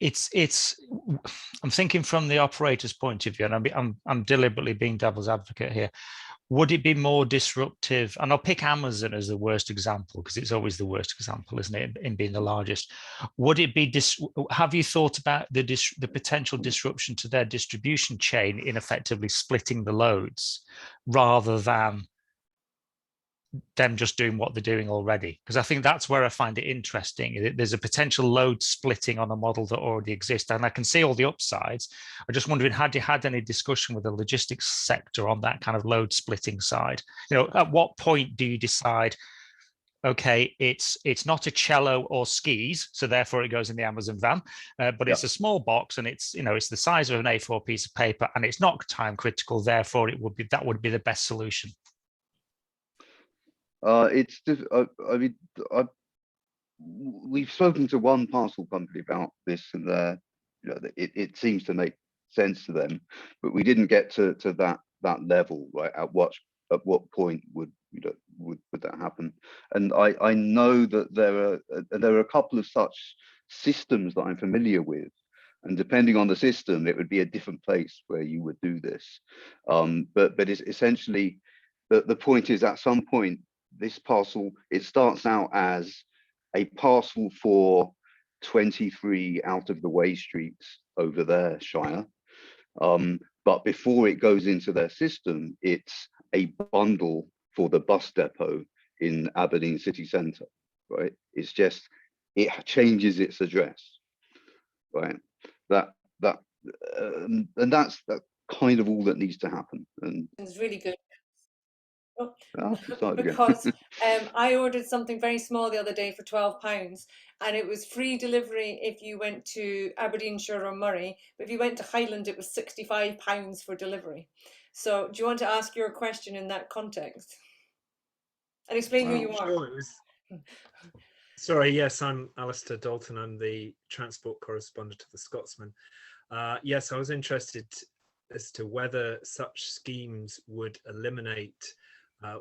I'm thinking from the operator's point of view, and I'm deliberately being devil's advocate here. Would it be more disruptive? And I'll pick Amazon as the worst example because it's always the worst example, isn't it, in being the largest. Would it be have you thought about the potential disruption to their distribution chain in effectively splitting the loads rather than them just doing what they're doing already? Because I think that's where I find it interesting. There's a potential load splitting on a model that already exists, and I can see all the upsides. I'm just wondering, had you had any discussion with the logistics sector on that kind of load splitting side? You know, at what point do you decide, okay, it's not a cello or skis, so therefore it goes in the Amazon van, but it's a small box, and it's the size of an A4 piece of paper, and it's not time critical, therefore that would be the best solution. We've spoken to one parcel company about this, and it seems to make sense to them, but we didn't get to that level, right? At what point would that happen? And I know that there are a couple of such systems that I'm familiar with, and depending on the system, it would be a different place where you would do this. But it's essentially the point is, at some point, this parcel, it starts out as a parcel for 23 out of the way streets over there, Shire. But before it goes into their system, it's a bundle for the bus depot in Aberdeen city centre, right? It's just, it changes its address, right? And that's kind of all that needs to happen. And it's really good. Oh, because I ordered something very small the other day for £12, and it was free delivery if you went to Aberdeenshire or Murray, but if you went to Highland it was £65 for delivery. So do you want to ask your question in that context and explain who you are? Sure. Sorry, yes, I'm Alistair Dalton. I'm the transport correspondent to the Scotsman. Yes, I was interested as to whether such schemes would eliminate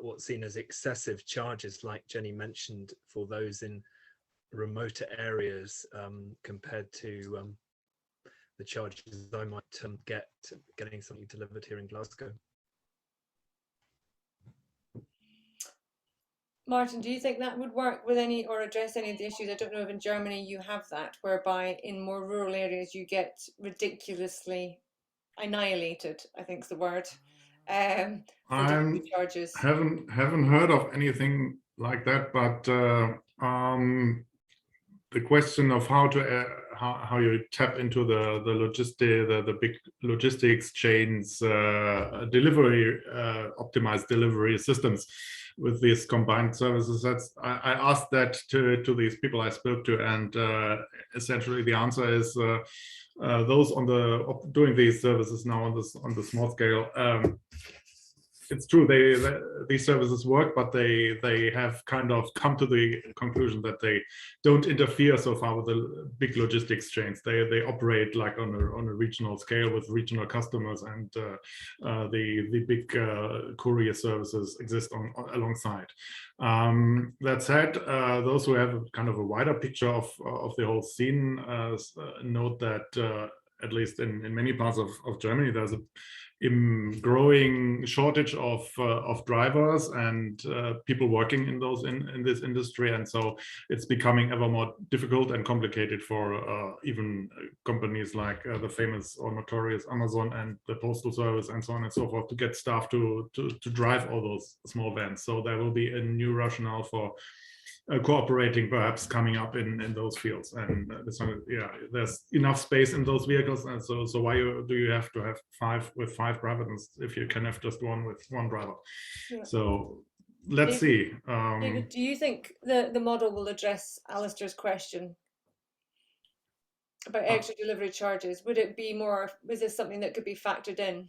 what's seen as excessive charges, like Jenny mentioned, for those in remoter areas compared to the charges I might get getting something delivered here in Glasgow. Martin, do you think that would work with any or address any of the issues? I don't know if in Germany you have that, whereby in more rural areas you get ridiculously annihilated, I think is the word, for delivery charges. Haven't heard of anything like that, but the question of how to how you tap into the big logistics chains, delivery optimized delivery systems with these combined services. I asked that to these people I spoke to, and essentially the answer is those doing these services now on the small scale. It's true, these services work, but they have kind of come to the conclusion that they don't interfere so far with the big logistics chains. They operate like on a regional scale with regional customers, and the big courier services exist alongside. That said, those who have kind of a wider picture of the whole scene note that at least in many parts of Germany, there's a growing shortage of drivers and people working in this industry, and so it's becoming ever more difficult and complicated for even companies like the famous or notorious Amazon and the Postal Service and so on and so forth to get staff to drive all those small vans. So there will be a new rationale for cooperating perhaps coming up in those fields, and yeah, there's enough space in those vehicles, and so why do you have to have five drivers if you can have just one with one driver? Yeah. So let's see. David, do you think the model will address Alistair's question about extra delivery charges? Would it be more, is this something that could be factored in?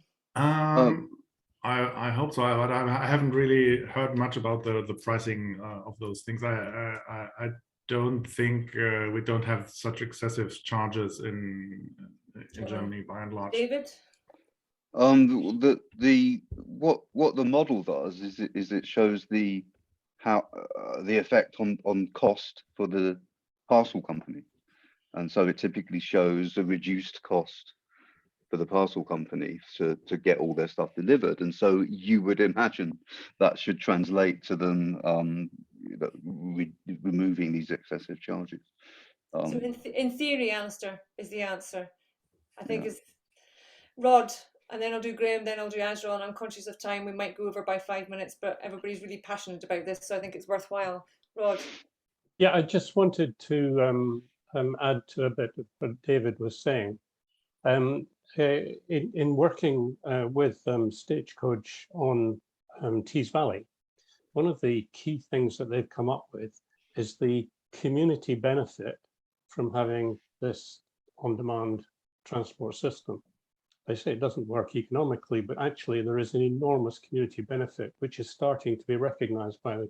I hope so, but I haven't really heard much about the pricing of those things. I don't think we don't have such excessive charges in Germany by and large. David? What the model does is it shows the effect on cost for the parcel company, and so it typically shows a reduced cost for the parcel company to get all their stuff delivered. And so you would imagine that should translate to them removing these excessive charges. So in theory, Alistair is the answer. I think is Rod, and then I'll do Graham, then I'll do Azra, and I'm conscious of time. We might go over by 5 minutes, but everybody's really passionate about this, so I think it's worthwhile. Rod? Yeah, I just wanted to add to a bit of what David was saying. In working with Stagecoach on Tees Valley, one of the key things that they've come up with is the community benefit from having this on-demand transport system. They say it doesn't work economically, but actually there is an enormous community benefit which is starting to be recognized by the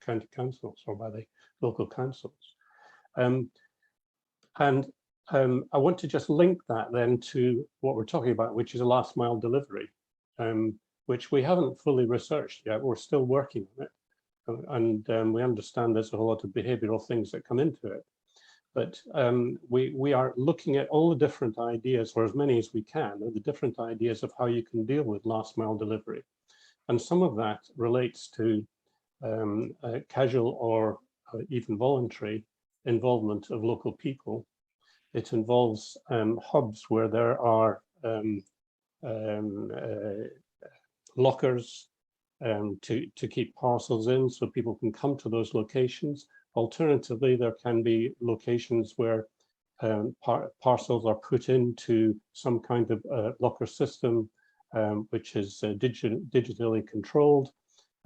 county councils or by the local councils. I want to just link that then to what we're talking about, which is a last mile delivery, which we haven't fully researched yet. We're still working on it. And we understand there's a whole lot of behavioral things that come into it. But we are looking at all the different ideas, or as many as we can, of the different ideas of how you can deal with last mile delivery. And some of that relates to casual or even voluntary involvement of local people. It involves hubs where there are lockers to keep parcels in so people can come to those locations. Alternatively, there can be locations where parcels are put into some kind of locker system which is digitally controlled,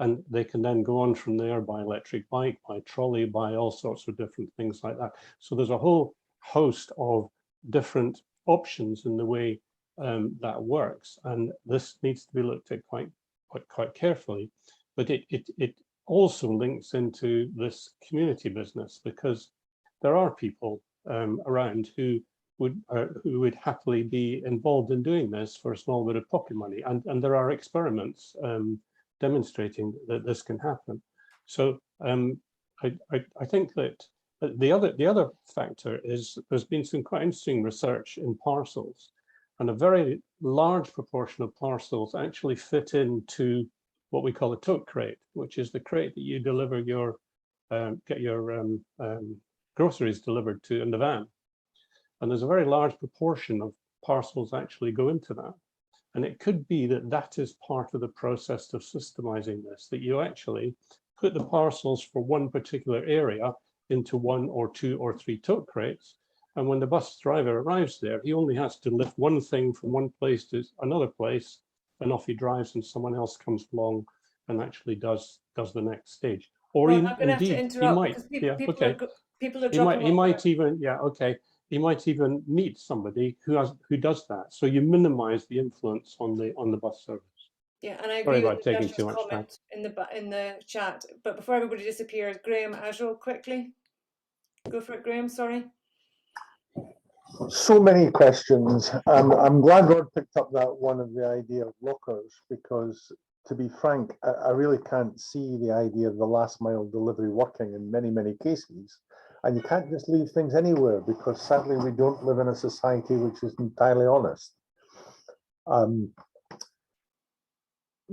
and they can then go on from there by electric bike, by trolley, by all sorts of different things like that. So there's a whole host of different options in the way that works, and this needs to be looked at quite carefully. But also links into this community business, because there are people around who would happily be involved in doing this for a small bit of pocket money, and there are experiments demonstrating that this can happen. So I think that the other factor is there's been some quite interesting research in parcels, and a very large proportion of parcels actually fit into what we call a tote crate, which is the crate that you deliver your get your groceries delivered to in the van. And there's a very large proportion of parcels actually go into that. And it could be that that is part of the process of systemizing this, that you actually put the parcels for one particular area into 1 or 2 or 3 tote crates. And when the bus driver arrives there, he only has to lift one thing from one place to another place, and off he drives, and someone else comes along and actually does the next stage. Or Well, even, I'm going to have to indeed, he interrupt might, because people, yeah, okay. People are He dropping might off. even, yeah, okay. He might even meet somebody who does that. So you minimize the influence on the bus service. Yeah, and I Sorry agree about with taking Dasha's too much time. comment in the chat. But before everybody disappears, Graham Azril, quickly. Go for it, Graham, sorry. So many questions. I'm glad Rod picked up that one of the idea of lockers, because to be frank, I really can't see the idea of the last mile delivery working in many, many cases. And you can't just leave things anywhere, because sadly we don't live in a society which is entirely honest.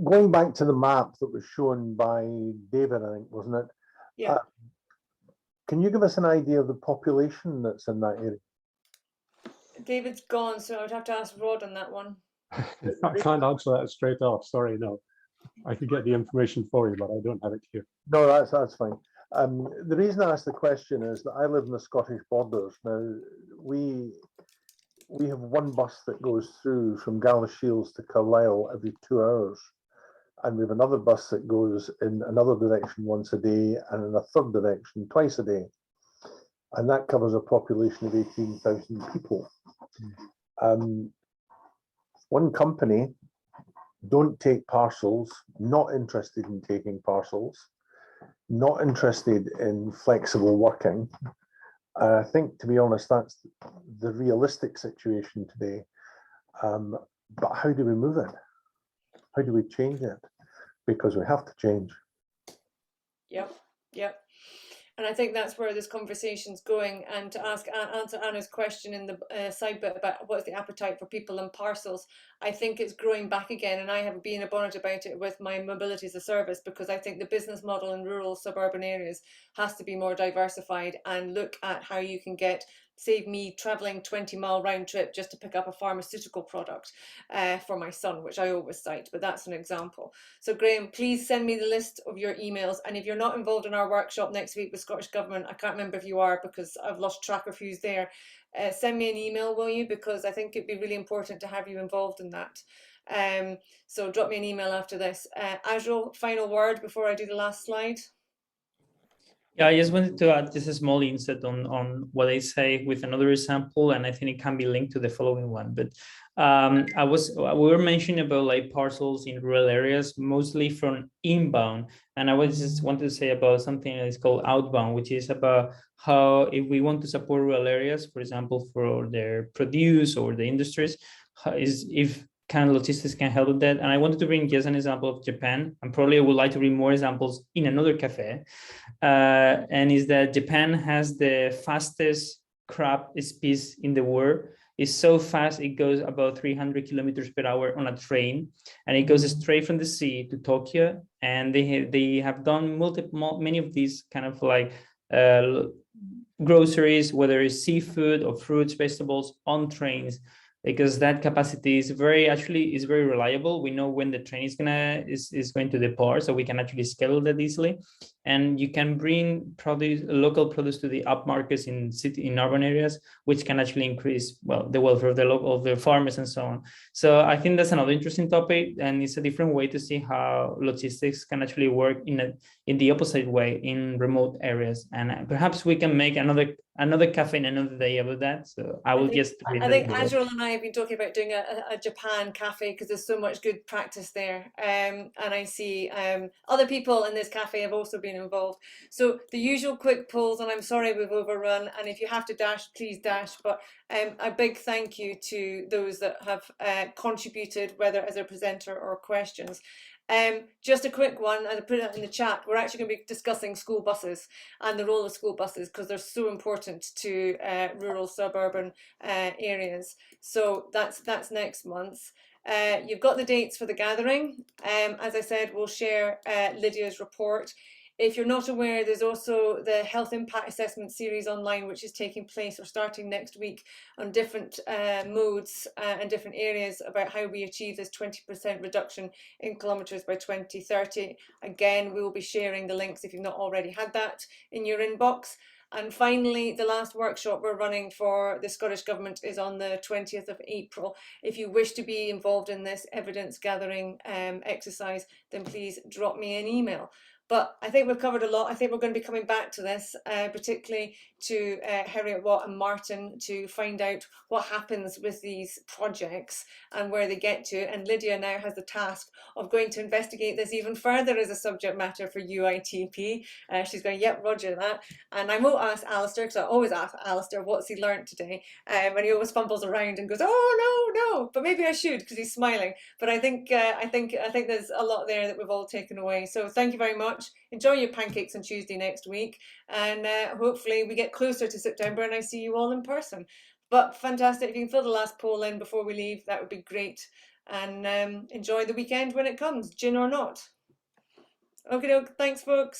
Going back to the map that was shown by David, I think, wasn't it? Yeah. Can you give us an idea of the population that's in that area? David's gone, so I'd have to ask Rod on that one. I can't answer that straight off. Sorry, no. I could get the information for you, but I don't have it here. No, that's fine. The reason I asked the question is that I live in the Scottish borders. Now, we have one bus that goes through from Galashiels to Carlisle every 2 hours. And we have another bus that goes in another direction once a day and in a third direction twice a day. And that covers a population of 18,000 people. One company, don't take parcels, not interested in taking parcels, not interested in flexible working. And I think, to be honest, that's the realistic situation today. But how do we move it? How do we change it? Because we have to change. Yep, yep. And I think that's where this conversation's going. And to answer Anna's question in the side bit about what's the appetite for people and parcels, I think it's growing back again. And I have been a bonnet about it with my mobility as a service, because I think the business model in rural suburban areas has to be more diversified and look at how you can save me traveling 20-mile round trip just to pick up a pharmaceutical product for my son, which I always cite, but that's an example. So Graham, please send me the list of your emails. And if you're not involved in our workshop next week with Scottish Government, I can't remember if you are because I've lost track of who's there. Send me an email, will you? Because I think it'd be really important to have you involved in that. So drop me an email after this. Azril, final word before I do the last slide. Yeah, I just wanted to add just a small insight on what I say with another example, and I think it can be linked to the following one. But we were mentioning about like parcels in rural areas, mostly from inbound, and I was just wanted to say about something that is called outbound, which is about how if we want to support rural areas, for example, for their produce or the industries, if logistics can help with that. And I wanted to bring just an example of Japan, and probably I would like to bring more examples in another cafe. And is that Japan has the fastest crab speed in the world. It's so fast, it goes about 300 kilometers per hour on a train, and it goes straight from the sea to Tokyo. And they have done many of these kind of like groceries, whether it's seafood or fruits, vegetables, on trains, because that capacity is very reliable. We know when the train is going to depart, so we can actually schedule that easily. And you can bring local produce to the up markets in urban areas, which can actually increase the welfare of the farmers and so on. So I think that's another interesting topic, and it's a different way to see how logistics can actually work in the opposite way in remote areas. And perhaps we can make another another cafe and another day about that. So I will just. I think Azrael and I have been talking about doing a Japan cafe because there's so much good practice there. And I see other people in this cafe have also been involved. So the usual quick polls, and I'm sorry we've overrun. And if you have to dash, please dash. But a big thank you to those that have contributed, whether as a presenter or questions. Just a quick one, and I put it in the chat, we're actually going to be discussing school buses and the role of school buses because they're so important to rural suburban areas. So that's next month. You've got the dates for the gathering. As I said, we'll share Lydia's report. If you're not aware, there's also the Health Impact Assessment series online, which is taking place or starting next week on different modes and different areas about how we achieve this 20% reduction in kilometres by 2030. Again, we will be sharing the links if you've not already had that in your inbox. And finally, the last workshop we're running for the Scottish Government is on the 20th of April. If you wish to be involved in this evidence gathering exercise, then please drop me an email. But I think we've covered a lot. I think we're going to be coming back to this, particularly to Harriet Watt and Martin, to find out what happens with these projects and where they get to. And Lydia now has the task of going to investigate this even further as a subject matter for UITP. She's going, yep, roger that. And I won't ask Alistair, because I always ask Alistair, what's he learned today? And he always fumbles around and goes, oh, no, but maybe I should, because he's smiling. But I think there's a lot there that we've all taken away. So thank you very much. Enjoy your pancakes on Tuesday next week, and hopefully we get closer to September and I see you all in person. But fantastic, if you can fill the last poll in before we leave, that would be great. And enjoy the weekend when it comes, gin or not. Okay, thanks folks.